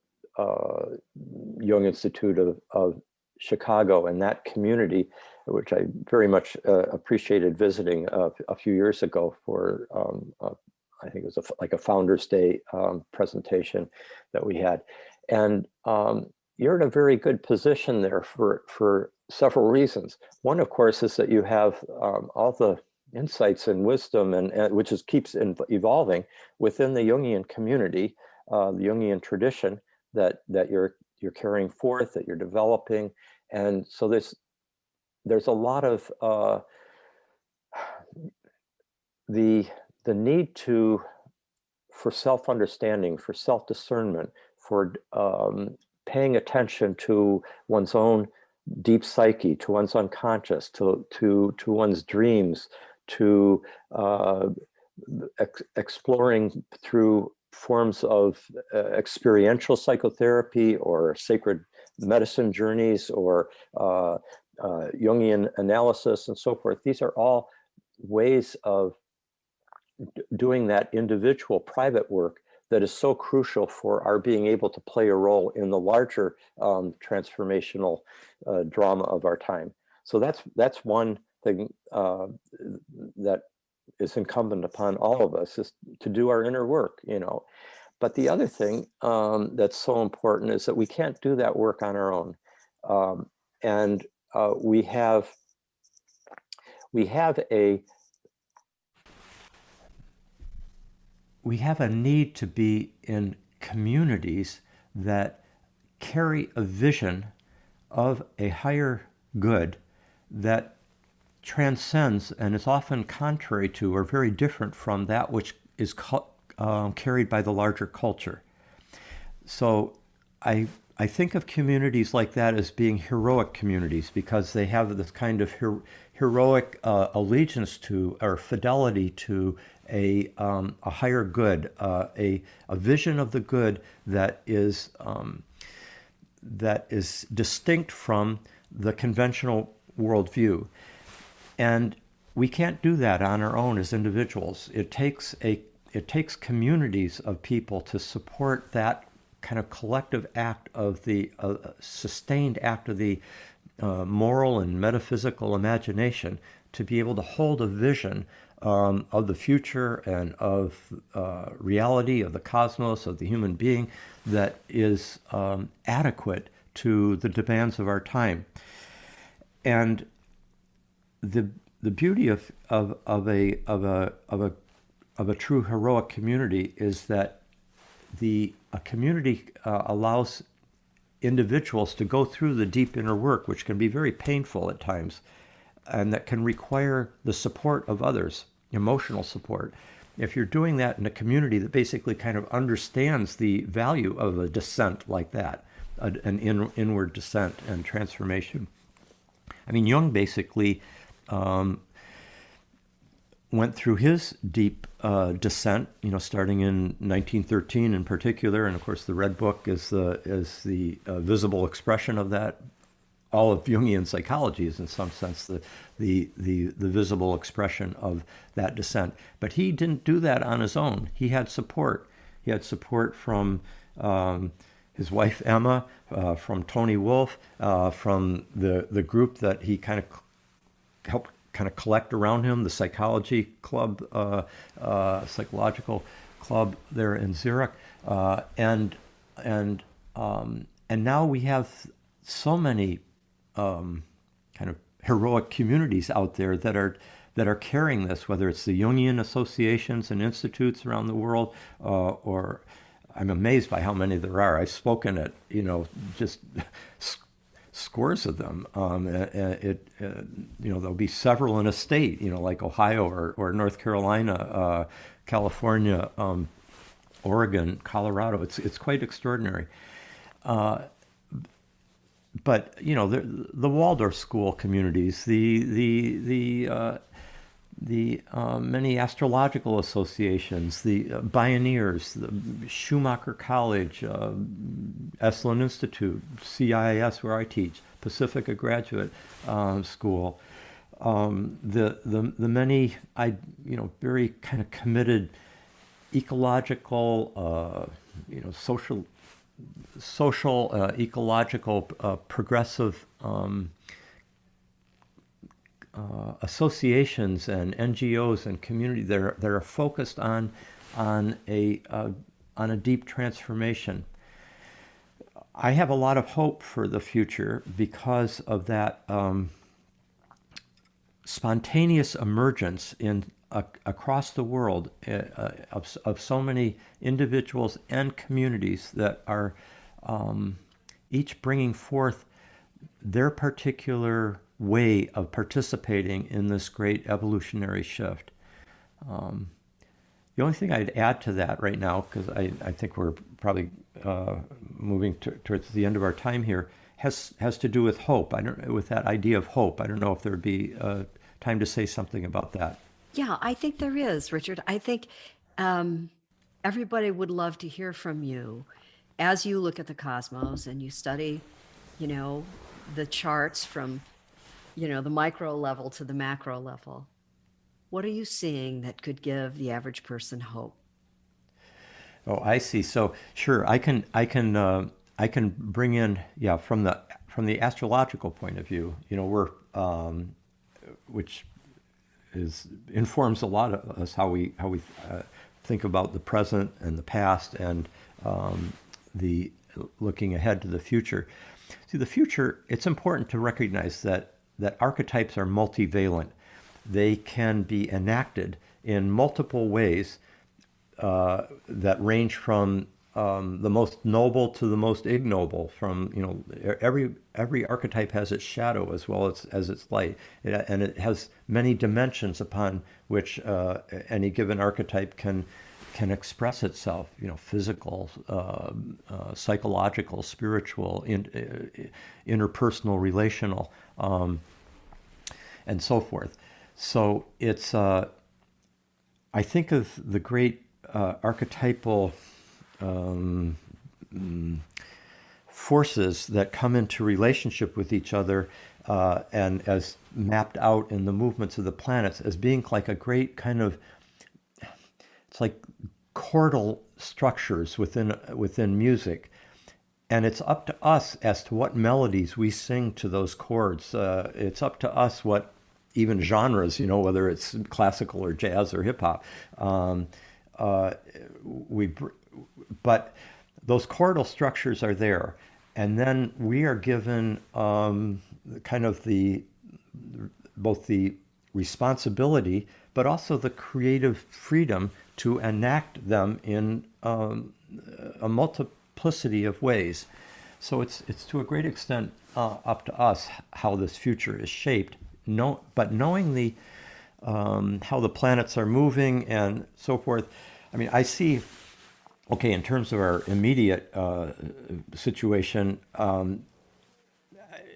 C: Jung Institute of Chicago and that community, which I very much appreciated visiting a few years ago for, I think it was like a Founders Day presentation that we had. And you're in a very good position there for several reasons. One, of course, is that you have all the insights and wisdom, and which keeps evolving within the Jungian community, the Jungian tradition that you're carrying forth, that you're developing. And so there's a lot of the need for self-understanding, for self-discernment, for paying attention to one's own deep psyche, to one's unconscious, to one's dreams, to exploring through forms of experiential psychotherapy or sacred medicine journeys or Jungian analysis and so forth. These are all ways of doing that individual private work that is so crucial for our being able to play a role in the larger transformational drama of our time. So that's one thing that is incumbent upon all of us, is to do our inner work, But the other thing that's so important is that we can't do that work on our own. And we have a need to be in communities that carry a vision of a higher good that transcends and is often contrary to or very different from that which is carried by the larger culture. So I think of communities like that as being heroic communities because they have this kind of heroic allegiance to or fidelity to a higher good, a vision of the good that is distinct from the conventional worldview. And we can't do that on our own as individuals. It takes communities of people to support that kind of collective act of the sustained act of the moral and metaphysical imagination to be able to hold a vision of the future and of reality, of the cosmos, of the human being that is adequate to the demands of our time. And the beauty of a true heroic community is that a community allows individuals to go through the deep inner work, which can be very painful at times, and that can require the support of others, emotional support. If you're doing that in a community that basically kind of understands the value of a descent like that, an inward descent and transformation. I mean, Jung basically went through his deep descent, starting in 1913 in particular, and of course the Red Book is the visible expression of that. All of Jungian psychology is in some sense the visible expression of that descent. But he didn't do that on his own. He had support. He had support from his wife Emma, from Tony Wolfe, from the group that he kind of helped kind of collect around him, the psychology club, psychological club there in Zurich, and now we have so many kind of heroic communities out there that are carrying this, whether it's the Jungian associations and institutes around the world, or I'm amazed by how many there are. I've spoken at, just scores of them. There'll be several in a state, like Ohio or North Carolina, California, Oregon, Colorado. It's quite extraordinary. But the Waldorf school communities, the many astrological associations, the Pioneers, the Schumacher College, Esalen Institute, CIIS where I teach, Pacifica Graduate School, the many very kind of committed ecological, social ecological progressive associations and NGOs and community that are focused on a deep transformation. I have a lot of hope for the future because of that spontaneous emergence across the world of so many individuals and communities that are each bringing forth their particular way of participating in this great evolutionary shift. The only thing I'd add to that right now, because I think we're probably moving towards the end of our time here, has to do with hope. With that idea of hope. I don't know if there'd be time to say something about that.
B: Yeah, I think there is, Richard. I think everybody would love to hear from you as you look at the cosmos and you study, the charts from, the micro level to the macro level. What are you seeing that could give the average person hope?
C: Oh, I see. So sure, I can bring in, from the astrological point of view, we're which informs a lot of us how we think about the present and the past and the looking ahead to the future. See, the future, it's important to recognize that archetypes are multivalent. They can be enacted in multiple ways that range from the most noble to the most ignoble. From every archetype has its shadow as well as its light, and it has many dimensions upon which any given archetype can express itself. Physical, psychological, spiritual, interpersonal, relational, and so forth. So it's I think of the great archetypal forces that come into relationship with each other and as mapped out in the movements of the planets as being like a great kind of, it's like chordal structures within music. And it's up to us as to what melodies we sing to those chords. It's up to us what even genres, whether it's classical or jazz or hip hop. But those chordal structures are there, and then we are given kind of both the responsibility, but also the creative freedom to enact them in a multiplicity of ways. So it's to a great extent up to us how this future is shaped. But knowing how the planets are moving and so forth. I mean, I see. Okay, in terms of our immediate situation,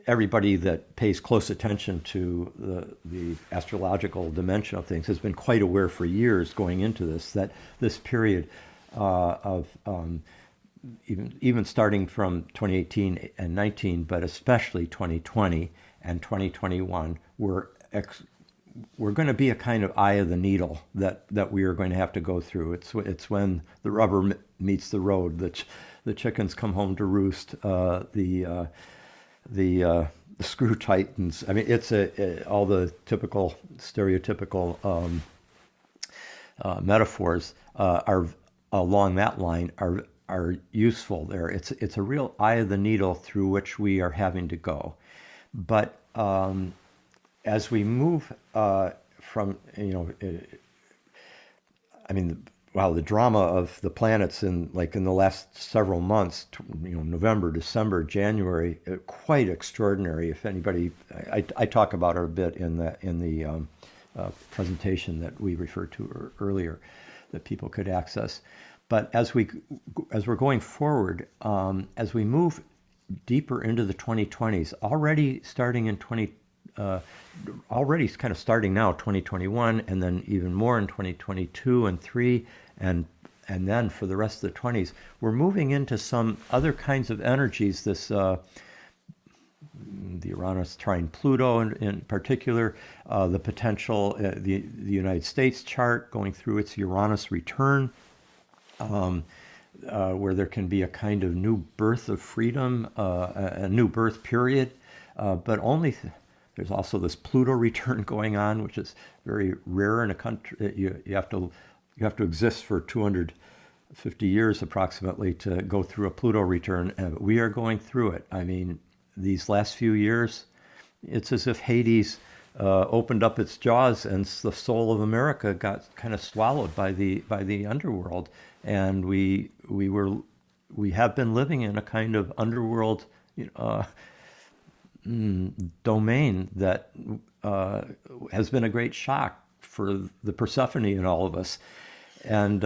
C: everybody that pays close attention to the astrological dimension of things has been quite aware for years going into this, that this period of even starting from 2018 and 19, but especially 2020 and 2021 were we're going to be a kind of eye of the needle that we are going to have to go through. It's when the rubber meets the road. The chickens come home to roost. The screw tightens. I mean, it's all the typical stereotypical metaphors are along that line are useful there. It's a real eye of the needle through which we are having to go. But as we move from, the drama of the planets in the last several months, November, December, January, quite extraordinary. If anybody, I talk about it a bit in the presentation that we referred to earlier, that people could access. But as we're going forward, as we move deeper into the 2020s, already kind of starting now, 2021, and then even more in 2022 and 3, and then for the rest of the 20s, we're moving into some other kinds of energies. This the Uranus trine Pluto in particular, the potential, the United States chart going through its Uranus return, where there can be a kind of new birth of freedom, a new birth period, but only there's also this Pluto return going on, which is very rare in a country. You have to exist for 250 years approximately to go through a Pluto return. But we are going through it. I mean, these last few years, it's as if Hades opened up its jaws and the soul of America got kind of swallowed by the underworld, and we have been living in a kind of underworld domain that has been a great shock for the Persephone in all of us, and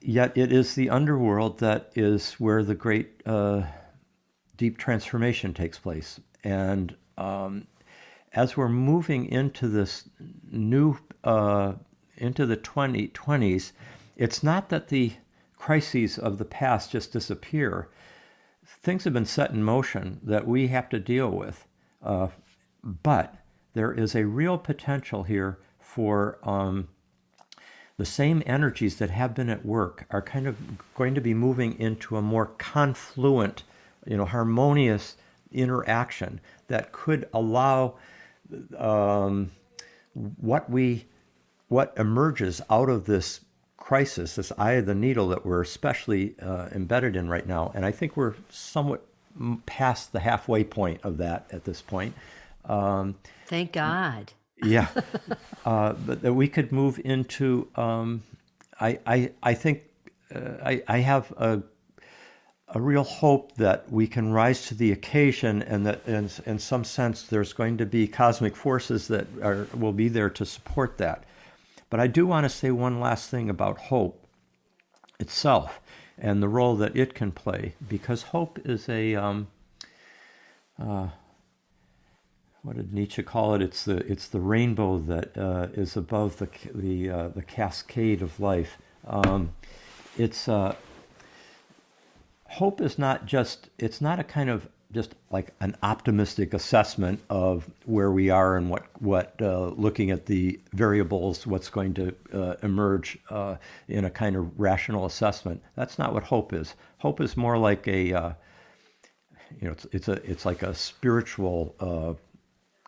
C: yet it is the underworld that is where the great deep transformation takes place. And as we're moving into this new into the 2020s, it's not that the crises of the past just disappear. Things have been set in motion that we have to deal with, but there is a real potential here for the same energies that have been at work are kind of going to be moving into a more confluent, harmonious interaction that could allow what emerges out of this crisis, this eye of the needle that we're especially embedded in right now. And I think we're somewhat past the halfway point of that at this point.
B: Thank God.
C: Yeah. But that we could move into, I think I have a real hope that we can rise to the occasion, and that in some sense there's going to be cosmic forces that will be there to support that. But I do want to say one last thing about hope itself and the role that it can play, because hope is a what did Nietzsche call it? It's the rainbow that is above the cascade of life. Hope is not just, it's not a kind of just like an optimistic assessment of where we are and what looking at the variables, what's going to emerge in a kind of rational assessment. That's not what hope is. Hope is more like it's like a spiritual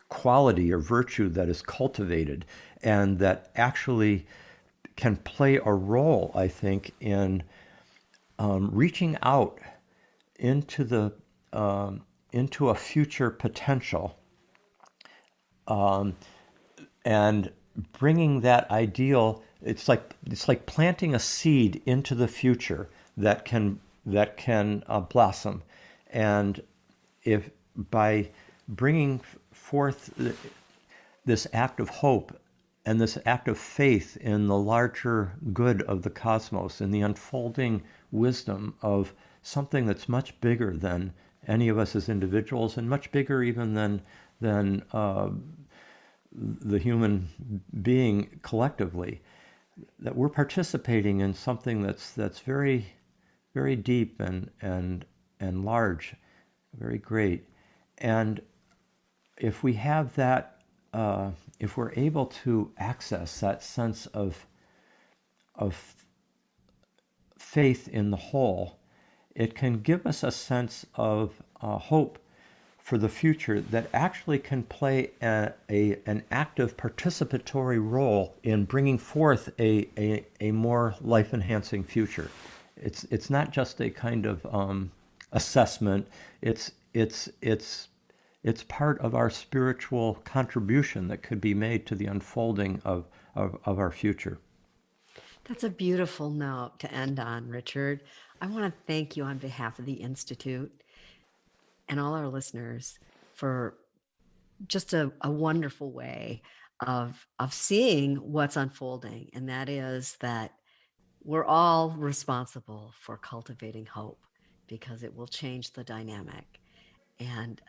C: quality or virtue that is cultivated and that actually can play a role, I think, in reaching out into a future potential, and bringing that ideal. It's like planting a seed into the future that can blossom, and if by bringing forth this act of hope and this act of faith in the larger good of the cosmos and the unfolding wisdom of something that's much bigger than any of us as individuals, and much bigger even than the human being collectively, that we're participating in something that's very, very deep and large, very great. And if we have that if we're able to access that sense of faith in the whole, it can give us a sense of hope for the future that actually can play an active participatory role in bringing forth a more life-enhancing future. It's not just a kind of assessment. It's part of our spiritual contribution that could be made to the unfolding of our future.
B: That's a beautiful note to end on, Richard. I want to thank you on behalf of the Institute and all our listeners for just a wonderful way of seeing what's unfolding. And that is that we're all responsible for cultivating hope because it will change the dynamic. And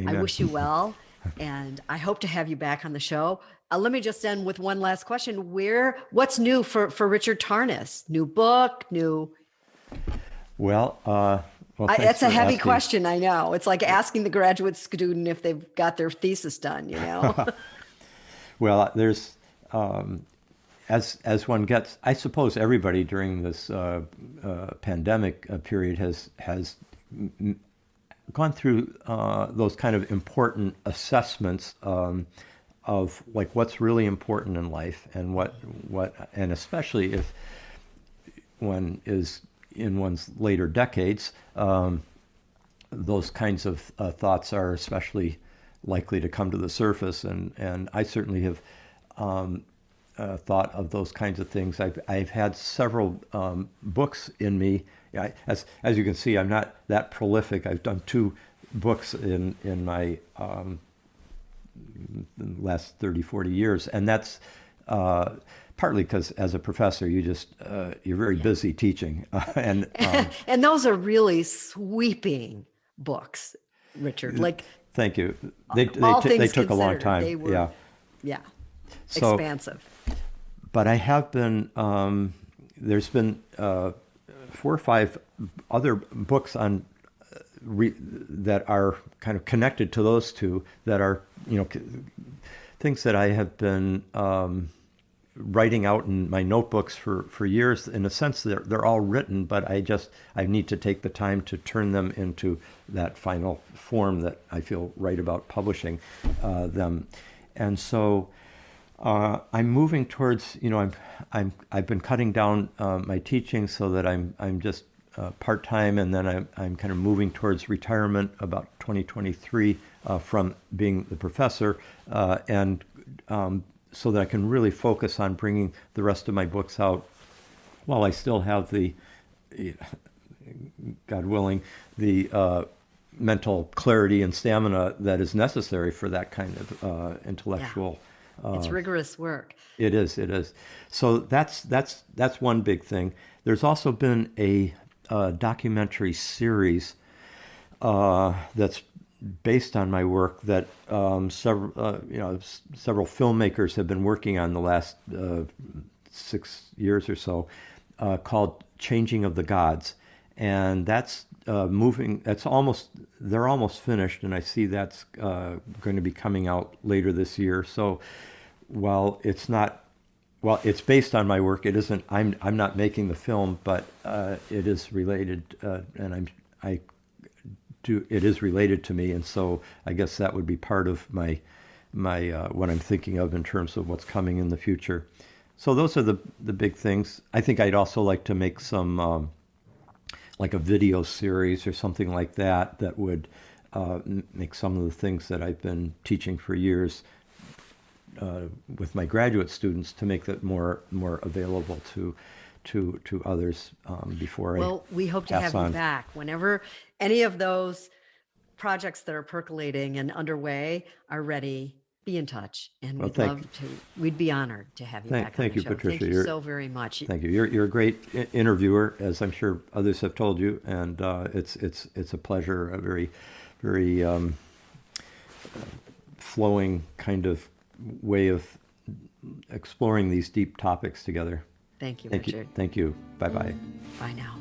B: I wish you well, and I hope to have you back on the show. Let me just end with one last question. What's new for Richard Tarnas? New book, new...
C: Well,
B: that's a heavy question, I know. It's like asking the graduate student if they've got their thesis done, you know?
C: Well, there's, as one gets, I suppose everybody during this pandemic period has gone through those kind of important assessments of like what's really important in life, and and especially if one is in one's later decades, those kinds of thoughts are especially likely to come to the surface, and I certainly have thought of those kinds of things. I've had several books in me. As you can see, I'm not that prolific. I've done 2 books in my last 30, 40 years, and that's partly because as a professor, you're very busy teaching, and
B: those are really sweeping books, Richard. Like,
C: thank you. They took a long time.
B: They were,
C: so,
B: expansive.
C: But I have been. There's been 4 or 5 other books on that are kind of connected to those 2 that are things that I have been writing out in my notebooks for years. In a sense, they're all written, but I need to take the time to turn them into that final form that I feel right about publishing them. And so I'm moving towards, I've been cutting down my teaching so that I'm just part-time, and then I'm kind of moving towards retirement about 2023 from being the professor, and so that I can really focus on bringing the rest of my books out while I still have the, God willing, the mental clarity and stamina that is necessary for that kind of intellectual.
B: It's rigorous work.
C: It is. So that's one big thing. There's also been a documentary series that's based on my work that several filmmakers have been working on the last 6 years or so, called Changing of the Gods, and that's moving. They're almost finished, and I see that's going to be coming out later this year. So while it's based on my work, it isn't. I'm not making the film, but it is related, and it is related to me, and so I guess that would be part of my what I'm thinking of in terms of what's coming in the future. So those are the big things. I think I'd also like to make some like a video series or something like that would make some of the things that I've been teaching for years with my graduate students, to make that more available to others before
B: Well, we hope to have you back whenever any of those projects that are percolating and underway are ready. Be in touch, and we'd be honored to have you back on the show.
C: Thank you, Patricia.
B: Thank you so very much.
C: Thank you. You're a great interviewer, as I'm sure others have told you, and it's a pleasure. A very, very flowing kind of way of exploring these deep topics together.
B: Thank you, Richard.
C: Thank you. Bye-bye.
B: Bye now.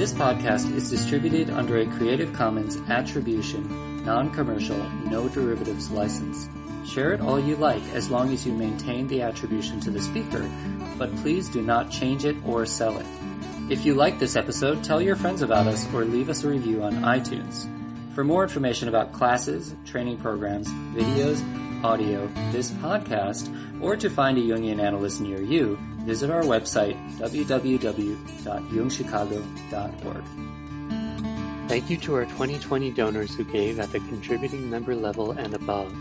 D: This podcast is distributed under a Creative Commons Attribution, Non-Commercial, No Derivatives license. Share it all you like as long as you maintain the attribution to the speaker, but please do not change it or sell it. If you like this episode, tell your friends about us or leave us a review on iTunes. For more information about classes, training programs, videos, audio, this podcast, or to find a Jungian analyst near you, visit our website, www.jungchicago.org.
A: Thank you to our 2020 donors who gave at the contributing member level and above: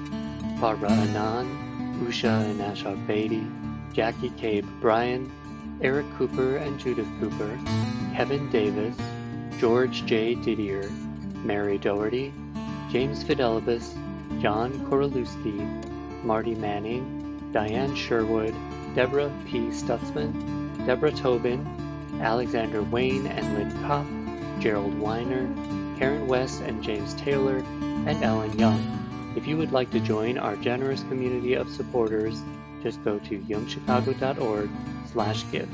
A: Barbara Anand, Usha and Ashok Beatty, Jackie Cabe Bryan, Eric Cooper and Judith Cooper, Kevin Davis, George J. Didier, Mary Doherty, James Fidelibus, John Korolewski, Marty Manning, Diane Sherwood, Deborah P. Stutzman, Deborah Tobin, Alexander Wayne and Lynn Kopp, Gerald Weiner, Karen West and James Taylor, and Ellen Young. If you would like to join our generous community of supporters, just go to jungchicago.org/give.